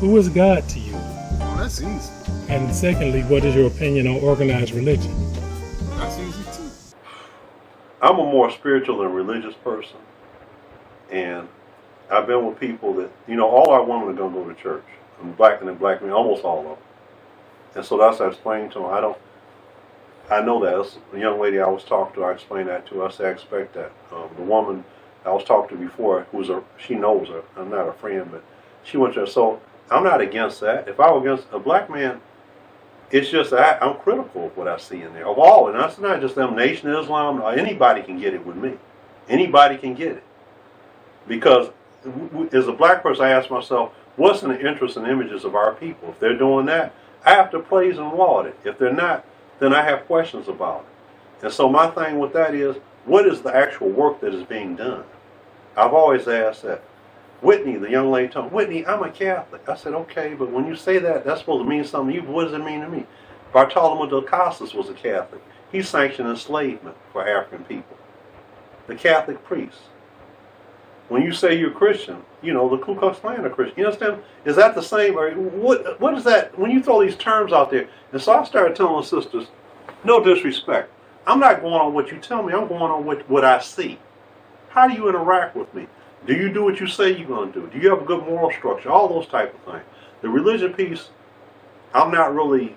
Who is God to you? Oh, that's easy. And secondly, what is your opinion on organized religion? That's easy too. I'm a more spiritual than religious person. And I've been with people that, all our women are going to go to church. And black men, almost all of them. And so that's what I explained to them. I know that. That's the young lady I was talking to, I explained that to her. I said, I expect that. The woman I was talking to before, she knows her. I'm not a friend, but she went to her. So I'm not against that. If I were against a black man, it's just that I'm critical of what I see in there. Of all, and that's not just them, Nation of Islam. Anybody can get it with me. Anybody can get it. Because as a black person, I ask myself, what's in the interest and images of our people? If they're doing that, I have to praise and laud it. If they're not, then I have questions about it. And so my thing with that is, what is the actual work that is being done? I've always asked that. Whitney, the young lady told me, Whitney, I'm a Catholic. I said, okay, but when you say that, that's supposed to mean something to you. What does it mean to me? Bartolomé de Casas was a Catholic. He sanctioned enslavement for African people. The Catholic priest. When you say you're Christian, the Ku Klux Klan are Christian. You understand? Is that the same? Or what is that? When you throw these terms out there, and so I started telling the sisters, no disrespect. I'm not going on what you tell me. I'm going on what I see. How do you interact with me? Do you do what you say you're going to do? Do you have a good moral structure? All those type of things. The religion piece, I'm not really,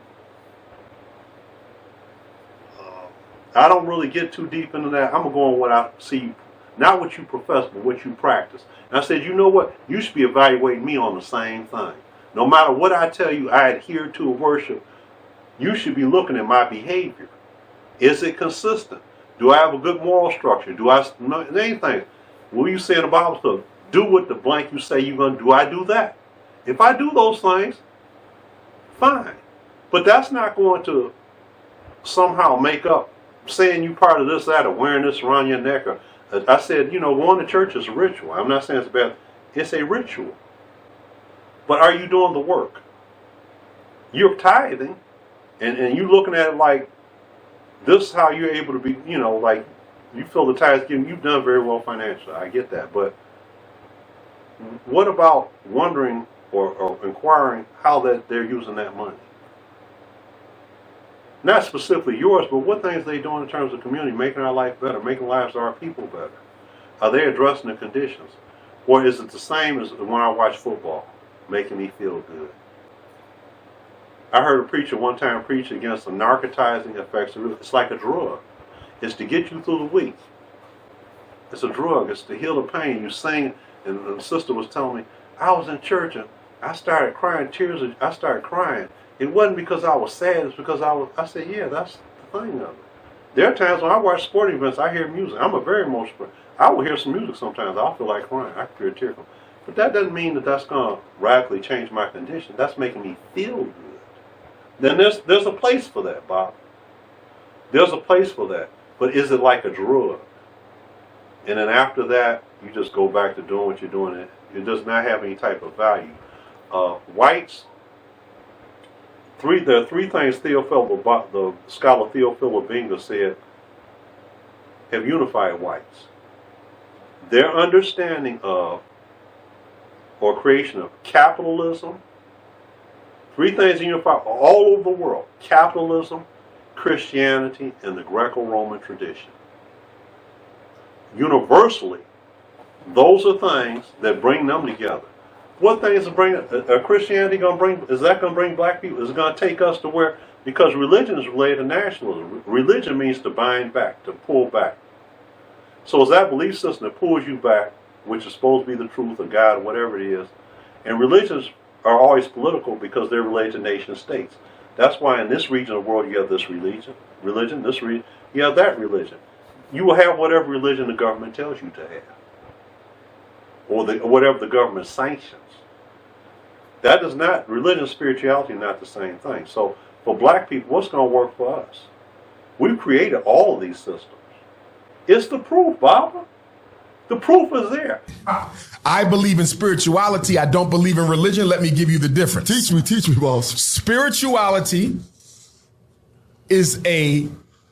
I don't really get too deep into that. I'm going to go on what I see, not what you profess, but what you practice. And I said, you know what? You should be evaluating me on the same thing. No matter what I tell you I adhere to or worship, you should be looking at my behavior. Is it consistent? Do I have a good moral structure? Do I, anything? What you say in the Bible stuff, do what the blank you say you're going to do. I do that. If I do those things, fine. But that's not going to somehow make up saying you part of this, that, or wearing this around your neck. Or I said, going to church is a ritual. I'm not saying it's bad. It's a ritual. But are you doing the work? You're tithing, and you're looking at it like this is how you're able to be, like you feel the tithes given. You've done very well financially. I get that. But what about wondering or inquiring how that they're using that money? Not specifically yours, but what things they doing in terms of community, making our life better, making lives of our people better? Are they addressing the conditions? Or is it the same as when I watch football, making me feel good? I heard a preacher one time preach against the narcotizing effects. It's like a drug. It's to get you through the week. It's a drug. It's to heal the pain. You sing, and the sister was telling me, I was in church and I started crying I started crying. It wasn't because I was sad. It's because I said, yeah, that's the thing of it. There are times when I watch sporting events, I hear music. I'm a very emotional. I will hear some music sometimes. I'll feel like crying. I can feel a tear come. But that doesn't mean that that's going to radically change my condition. That's making me feel good. Then there's a place for that, Bob. There's a place for that. But is it like a drug? And then after that, you just go back to doing what you're doing. It does not have any type of value. Whites, there are three things the scholar Theophilo Binga said have unified whites. Their understanding of or creation of capitalism. Three things unify all over the world: capitalism, Christianity, and the Greco-Roman tradition. Universally, those are things that bring them together. What things are Christianity going to bring? Is that going to bring black people? Is it going to take us to where? Because religion is related to nationalism. Religion means to bind back, to pull back. So it's that belief system that pulls you back, which is supposed to be the truth of God, whatever it is. And religions are always political because they're related to nation states. That's why in this region of the world you have this religion, this region, you have that religion. You will have whatever religion the government tells you to have, or whatever the government sanctions. That is not, religion and spirituality are not the same thing. So for black people, what's going to work for us? We've created all of these systems. It's the proof, Barbara. The proof is there. I believe in spirituality. I don't believe in religion. Let me give you the difference. Teach me, boss. Spirituality is a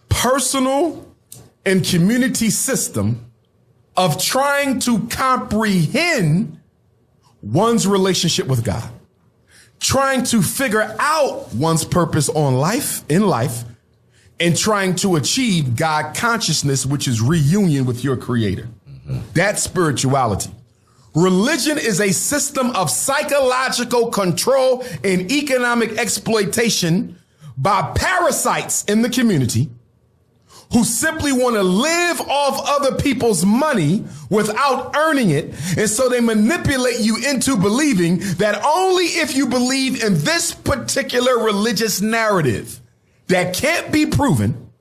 personal and community system of trying to comprehend one's relationship with God. trying to figure out one's purpose in life, and trying to achieve God consciousness, which is reunion with your creator. That's spirituality. Religion is a system of psychological control and economic exploitation by parasites in the community who simply want to live off other people's money without earning it. And so they manipulate you into believing that only if you believe in this particular religious narrative that can't be proven,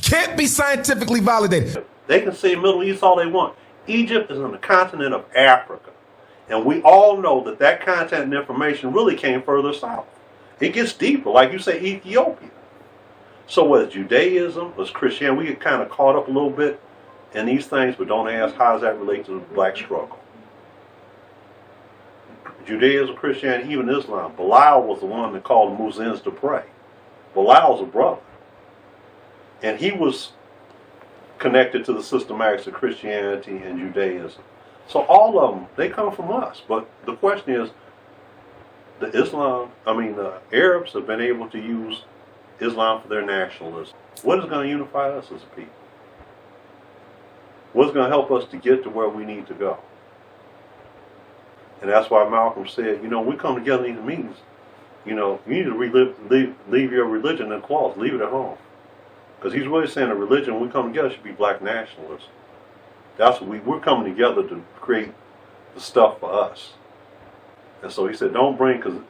can't be scientifically validated. They can say Middle East all they want. Egypt is on the continent of Africa. And we all know that that content and information really came further south. It gets deeper, like you say, Ethiopia. So whether it's Judaism or Christianity, we get kind of caught up a little bit in these things, but don't ask how does that relate to the black struggle. Judaism, Christianity, even Islam. Bilal was the one that called the Muezzins to pray. Bilal's a brother. And he was connected to the systematics of Christianity and Judaism. So all of them, they come from us. But the question is, the Arabs have been able to use Islam for their nationalism. What is going to unify us as a people? What's going to help us to get to where we need to go? And that's why Malcolm said, we come together in these meetings, you need to leave your religion in closet, leave it at home. Because he's really saying that religion, when we come together, should be black nationalism. That's what we're coming together to create the stuff for us. And so he said, don't bring, because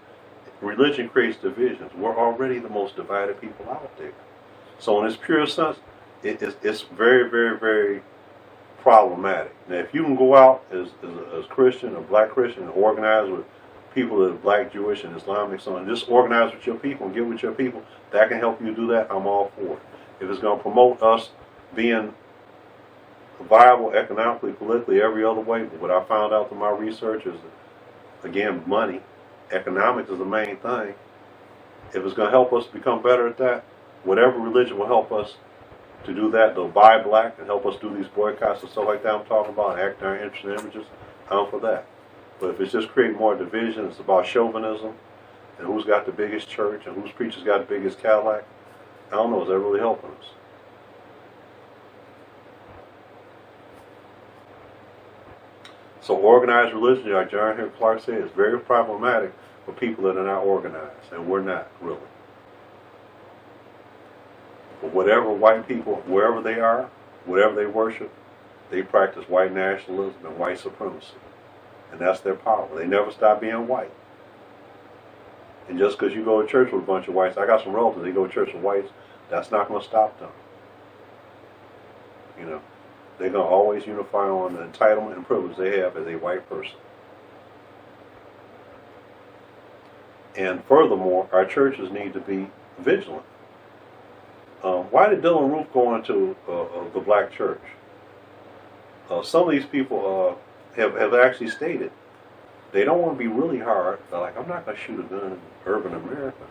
religion creates divisions. We're already the most divided people out there. So in its pure sense, it's very, very, very problematic. Now, if you can go out as Christian, a black Christian, and organize with people that are black, Jewish, and Islamic, so and just organize with your people and get with your people, that can help you do that, I'm all for it. If it's going to promote us being viable economically, politically, every other way, but what I found out through my research is that, again, money, economics is the main thing. If it's going to help us become better at that, whatever religion will help us to do that, they'll buy black and help us do these boycotts and stuff like that I'm talking about, and act our interest and images, I'm for that. But if it's just creating more division, it's about chauvinism, and who's got the biggest church, and whose preachers got the biggest Cadillac, I don't know, is that really helping us? So organized religion, like John Henry Clark said, is very problematic for people that are not organized, and we're not, really. But whatever white people, wherever they are, whatever they worship, they practice white nationalism and white supremacy. And that's their power. They never stop being white. And just because you go to church with a bunch of whites, I got some relatives, they go to church with whites, that's not going to stop them. They're going to always unify on the entitlement and privilege they have as a white person. And furthermore, our churches need to be vigilant. Why did Dylan Roof go into the black church? Some of these people have actually stated they don't want to be really hard. They're like, I'm not going to shoot a gun in urban America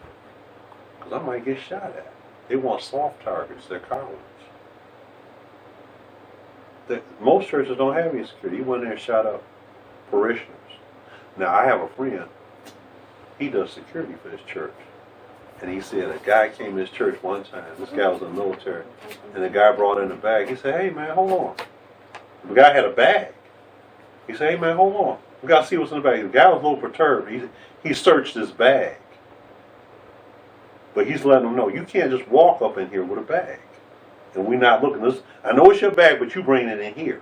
because I might get shot at. They want soft targets. They're cowards. Most churches don't have any security. He went there and shot up parishioners. Now, I have a friend. He does security for his church. And he said a guy came to his church one time. This guy was in the military. And the guy brought in a bag. He said, hey, man, hold on. The guy had a bag. He said, hey, man, hold on. We got to see what's in the bag. The guy was a little perturbed. He searched his bag. But he's letting them know, you can't just walk up in here with a bag. And we're not looking. I know it's your bag, but you bring it in here.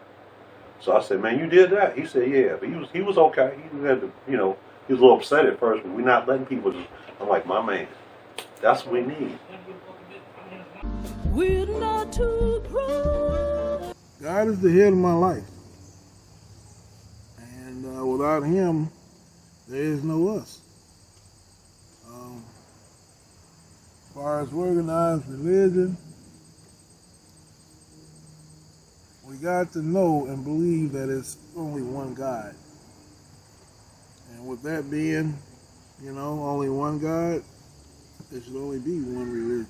So I said, man, you did that? He said, yeah. But he was okay. He had to, he was a little upset at first, but we're not letting people just, I'm like, my man, that's what we need. We're not too proud. God is the head of my life. And without him, there is no us. As far as organized religion, we got to know and believe that it's only one God. And with that being, only one God, there should only be one religion.